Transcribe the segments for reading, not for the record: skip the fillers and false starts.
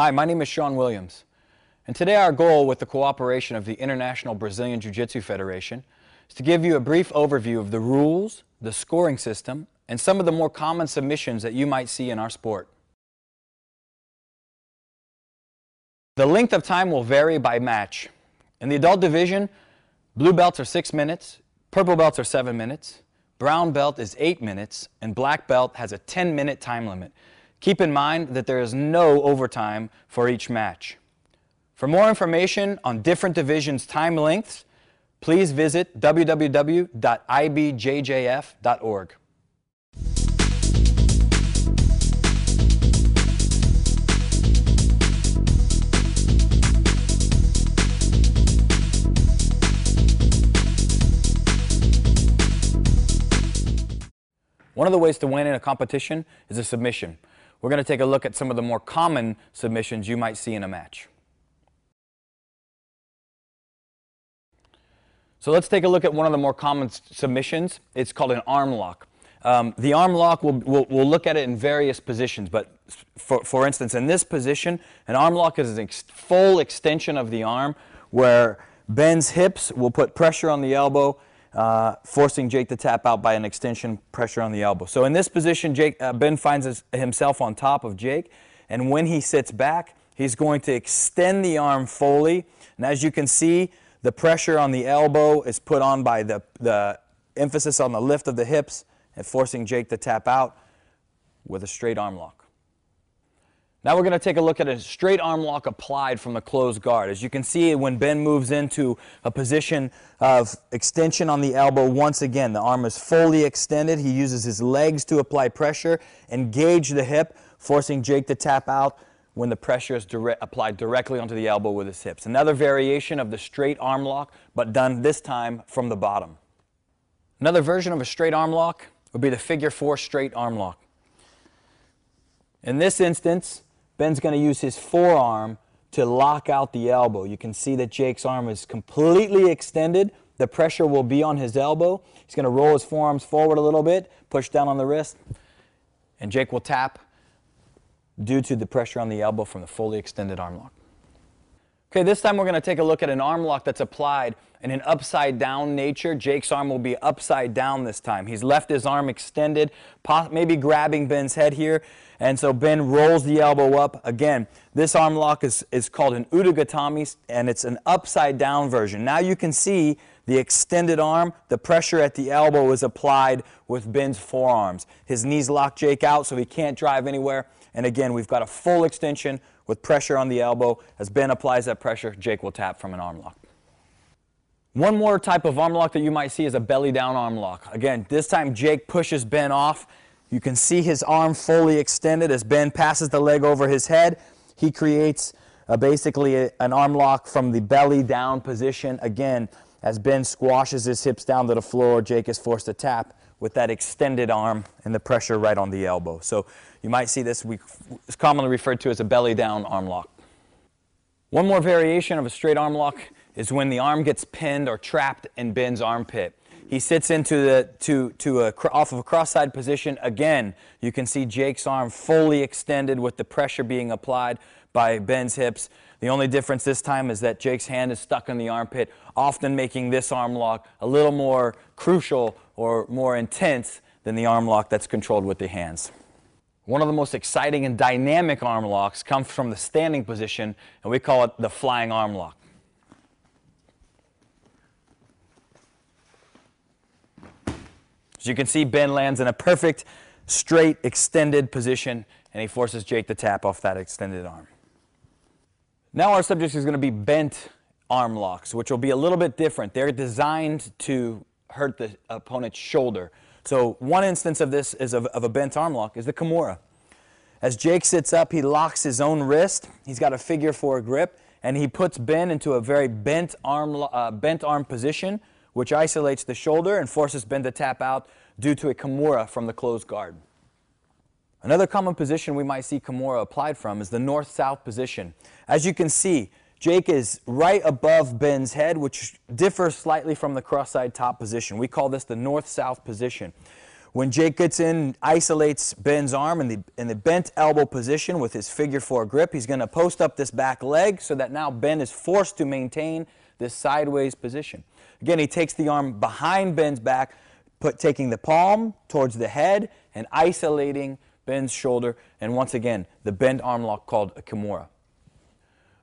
Hi, my name is Sean Williams, and today our goal with the cooperation of the International Brazilian Jiu-Jitsu Federation is to give you a brief overview of the rules, the scoring system, and some of the more common submissions that you might see in our sport. The length of time will vary by match. In the adult division, blue belts are 6 minutes, purple belts are 7 minutes, brown belt is 8 minutes, and black belt has a 10-minute time limit. Keep in mind that there is no overtime for each match. For more information on different divisions' time lengths, please visit www.ibjjf.org. One of the ways to win in a competition is a submission. We're going to take a look at some of the more common submissions you might see in a match. So let's take a look at one of the more common submissions. It's called an arm lock. The arm lock, we'll look at it in various positions, but for instance, in this position, an arm lock is a full extension of the arm where Ben's hips will put pressure on the elbow, forcing Jake to tap out by an extension pressure on the elbow. So in this position, Ben finds himself on top of Jake, and when he sits back, he's going to extend the arm fully. And as you can see, the pressure on the elbow is put on by the emphasis on the lift of the hips and forcing Jake to tap out with a straight arm lock. Now we're going to take a look at a straight arm lock applied from the closed guard. As you can see, when Ben moves into a position of extension on the elbow, once again, the arm is fully extended. He uses his legs to apply pressure, engage the hip, forcing Jake to tap out when the pressure is applied directly onto the elbow with his hips. Another variation of the straight arm lock, but done this time from the bottom. Another version of a straight arm lock would be the figure 4 straight arm lock. In this instance, Ben's going to use his forearm to lock out the elbow. You can see that Jake's arm is completely extended. The pressure will be on his elbow. He's going to roll his forearms forward a little bit, push down on the wrist, and Jake will tap due to the pressure on the elbow from the fully extended arm lock. Okay, this time we're going to take a look at an arm lock that's applied in an upside down nature. Jake's arm will be upside down this time. He's left his arm extended, maybe grabbing Ben's head here, and so Ben rolls the elbow up. Again, this arm lock is called an udagatami, and it's an upside down version. Now you can see the extended arm, the pressure at the elbow is applied with Ben's forearms. His knees lock Jake out so he can't drive anywhere, and again, we've got a full extension with pressure on the elbow. As Ben applies that pressure, Jake will tap from an arm lock. One more type of arm lock that you might see is a belly down arm lock. Again, this time Jake pushes Ben off. You can see his arm fully extended as Ben passes the leg over his head. He creates basically an arm lock from the belly down position. Again, as Ben squashes his hips down to the floor, Jake is forced to tap with that extended arm and the pressure right on the elbow. So you might see this, it's commonly referred to as a belly down arm lock. One more variation of a straight arm lock is when the arm gets pinned or trapped in Ben's armpit. He sits into off of a cross-side position. Again, you can see Jake's arm fully extended with the pressure being applied by Ben's hips. The only difference this time is that Jake's hand is stuck in the armpit, often making this arm lock a little more crucial or more intense than the arm lock that's controlled with the hands. One of the most exciting and dynamic arm locks comes from the standing position, and we call it the flying arm lock. As you can see, Ben lands in a perfect, straight, extended position, and he forces Jake to tap off that extended arm. Now our subject is going to be bent arm locks, which will be a little bit different. They're designed to hurt the opponent's shoulder. So one instance of this is of a bent arm lock is the Kimura. As Jake sits up, he locks his own wrist. He's got a figure 4 grip, and he puts Ben into a very bent arm position, which isolates the shoulder and forces Ben to tap out due to a Kimura from the closed guard. Another common position we might see Kimura applied from is the north-south position. As you can see, Jake is right above Ben's head, which differs slightly from the cross-side top position. We call this the north-south position. When Jake gets in, isolates Ben's arm in the bent elbow position with his figure 4 grip, he's going to post up this back leg so that now Ben is forced to maintain this sideways position. Again, he takes the arm behind Ben's back, taking the palm towards the head and isolating Ben's shoulder, and once again, the bent arm lock called a Kimura.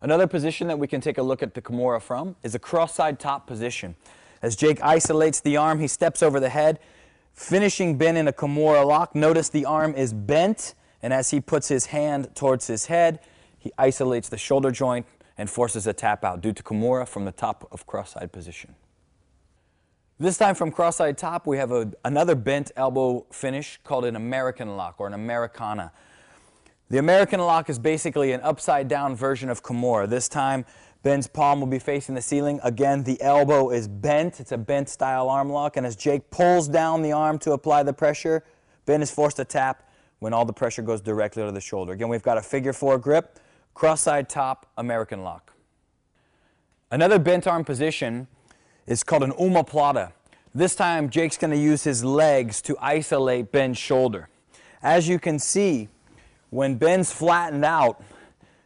Another position that we can take a look at the Kimura from is a cross-side top position. As Jake isolates the arm, he steps over the head, finishing Ben in a Kimura lock. Notice the arm is bent, and as he puts his hand towards his head, he isolates the shoulder joint and forces a tap out due to Kimura from the top of cross-side position. This time from cross-side top, we have another bent elbow finish called an American lock or an Americana. The American lock is basically an upside-down version of Kimura. This time, Ben's palm will be facing the ceiling. Again, the elbow is bent. It's a bent-style arm lock. And as Jake pulls down the arm to apply the pressure, Ben is forced to tap when all the pressure goes directly to the shoulder. Again, we've got a figure 4 grip, cross-side top, American lock. Another bent arm position is called an omoplata. This time, Jake's going to use his legs to isolate Ben's shoulder. As you can see, when Ben's flattened out,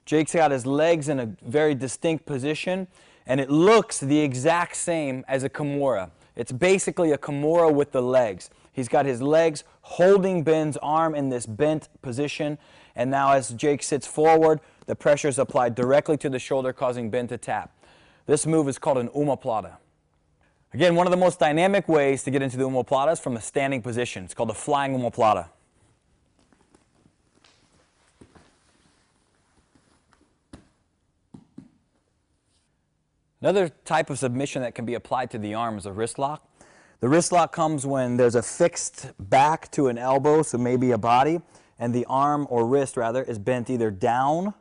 Jake's got his legs in a very distinct position, and it looks the exact same as a Kimura. It's basically a Kimura with the legs. He's got his legs holding Ben's arm in this bent position, and now as Jake sits forward, the pressure is applied directly to the shoulder, causing Ben to tap. This move is called an omoplata. Again, one of the most dynamic ways to get into the omoplata is from a standing position. It's called the flying omoplata. Another type of submission that can be applied to the arm is a wrist lock. The wrist lock comes when there's a fixed back to an elbow, so maybe a body, and the arm, or wrist rather, is bent either down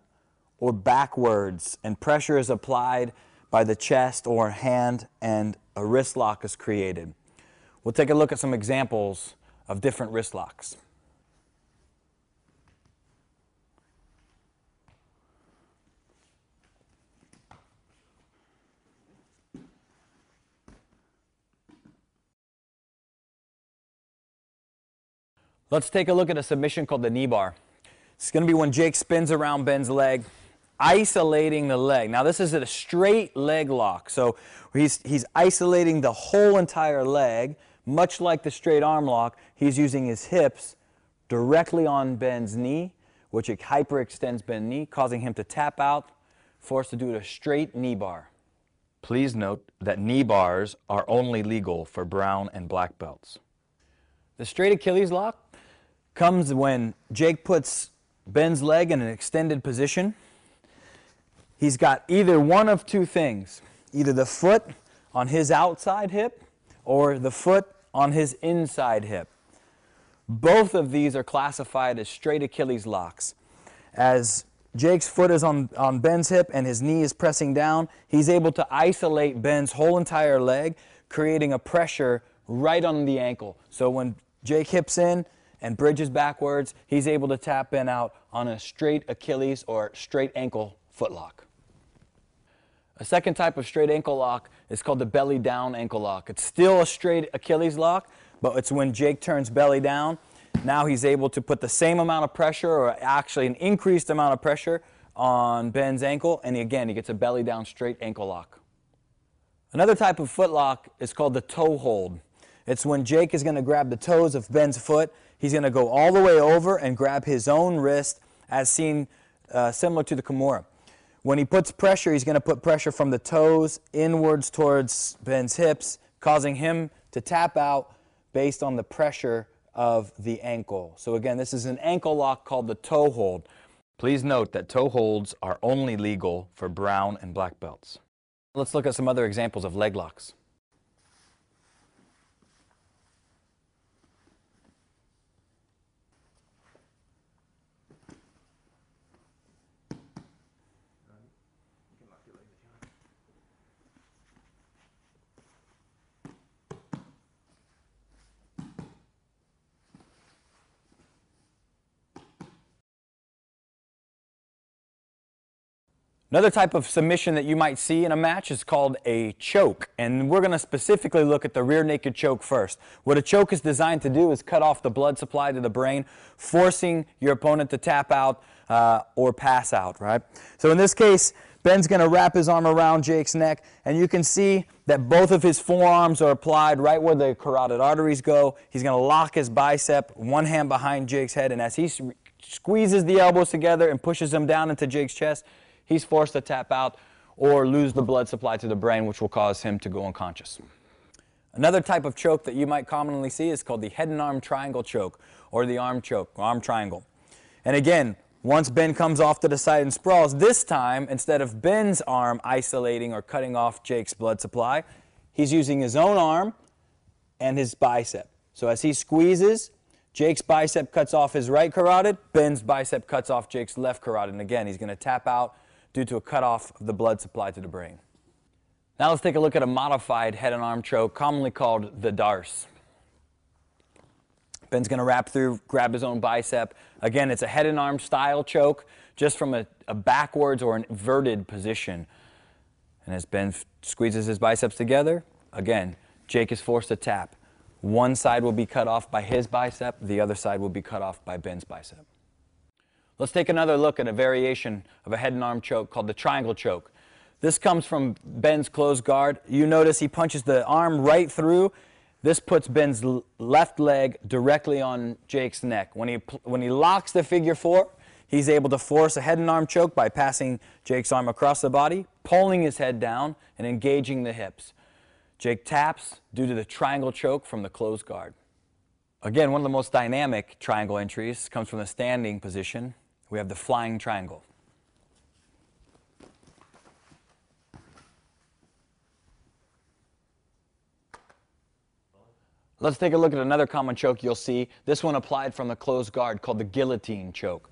or backwards, and pressure is applied by the chest or hand, and a wrist lock is created. We'll take a look at some examples of different wrist locks. Let's take a look at a submission called the knee bar. It's going to be when Jake spins around Ben's leg, isolating the leg. Now this is a straight leg lock, so he's isolating the whole entire leg, much like the straight arm lock. He's using his hips directly on Ben's knee, which hyperextends Ben's knee, causing him to tap out, forced to do a straight knee bar. Please note that knee bars are only legal for brown and black belts. The straight Achilles lock comes when Jake puts Ben's leg in an extended position. He's got either one of two things, either the foot on his outside hip or the foot on his inside hip. Both of these are classified as straight Achilles locks. As Jake's foot is on Ben's hip and his knee is pressing down, he's able to isolate Ben's whole entire leg, creating a pressure right on the ankle. So when Jake hips in and bridges backwards, he's able to tap Ben out on a straight Achilles or straight ankle foot lock. A second type of straight ankle lock is called the belly down ankle lock. It's still a straight Achilles lock, but it's when Jake turns belly down. Now he's able to put the same amount of pressure, or actually an increased amount of pressure, on Ben's ankle, and again, he gets a belly down straight ankle lock. Another type of foot lock is called the toe hold. It's when Jake is going to grab the toes of Ben's foot. He's going to go all the way over and grab his own wrist, as seen similar to the Kimura. When he puts pressure, he's going to put pressure from the toes inwards towards Ben's hips, causing him to tap out based on the pressure of the ankle. So again, this is an ankle lock called the toe hold. Please note that toe holds are only legal for brown and black belts. Let's look at some other examples of leg locks. Another type of submission that you might see in a match is called a choke, and we're going to specifically look at the rear naked choke first. What a choke is designed to do is cut off the blood supply to the brain, forcing your opponent to tap out or pass out, right? So in this case, Ben's going to wrap his arm around Jake's neck, and you can see that both of his forearms are applied right where the carotid arteries go. He's going to lock his bicep, one hand behind Jake's head, and as he squeezes the elbows together and pushes them down into Jake's chest, he's forced to tap out or lose the blood supply to the brain, which will cause him to go unconscious. Another type of choke that you might commonly see is called the head and arm triangle choke, or the arm choke, arm triangle. And again, once Ben comes off to the side and sprawls, this time, instead of Ben's arm isolating or cutting off Jake's blood supply, he's using his own arm and his bicep. So as he squeezes, Jake's bicep cuts off his right carotid, Ben's bicep cuts off Jake's left carotid. And again, he's going to tap out due to a cutoff of the blood supply to the brain. Now let's take a look at a modified head and arm choke, commonly called the darce. Ben's going to wrap through, grab his own bicep. Again, it's a head and arm style choke, just from a backwards or an inverted position. And as Ben squeezes his biceps together, again, Jake is forced to tap. One side will be cut off by his bicep, the other side will be cut off by Ben's bicep. Let's take another look at a variation of a head and arm choke called the triangle choke. This comes from Ben's closed guard. You notice he punches the arm right through. This puts Ben's left leg directly on Jake's neck. When he locks the figure four, he's able to force a head and arm choke by passing Jake's arm across the body, pulling his head down, and engaging the hips. Jake taps due to the triangle choke from the closed guard. Again, one of the most dynamic triangle entries comes from the standing position. We have the flying triangle. Let's take a look at another common choke you'll see. This one applied from the closed guard called the guillotine choke.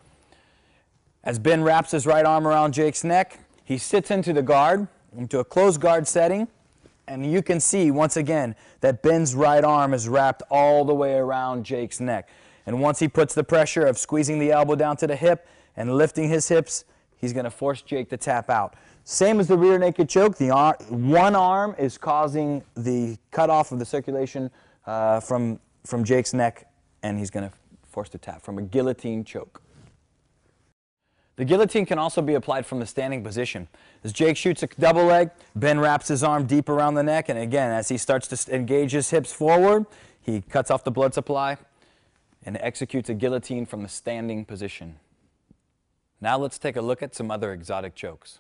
As Ben wraps his right arm around Jake's neck, he sits into the guard, into a closed guard setting, and you can see once again that Ben's right arm is wrapped all the way around Jake's neck. And once he puts the pressure of squeezing the elbow down to the hip and lifting his hips, he's going to force Jake to tap out. Same as the rear naked choke, one arm is causing the cutoff of the circulation from Jake's neck, and he's going to force to tap from a guillotine choke. The guillotine can also be applied from the standing position. As Jake shoots a double leg, Ben wraps his arm deep around the neck, and again, as he starts to engage his hips forward, he cuts off the blood supply and executes a guillotine from the standing position. Now let's take a look at some other exotic chokes.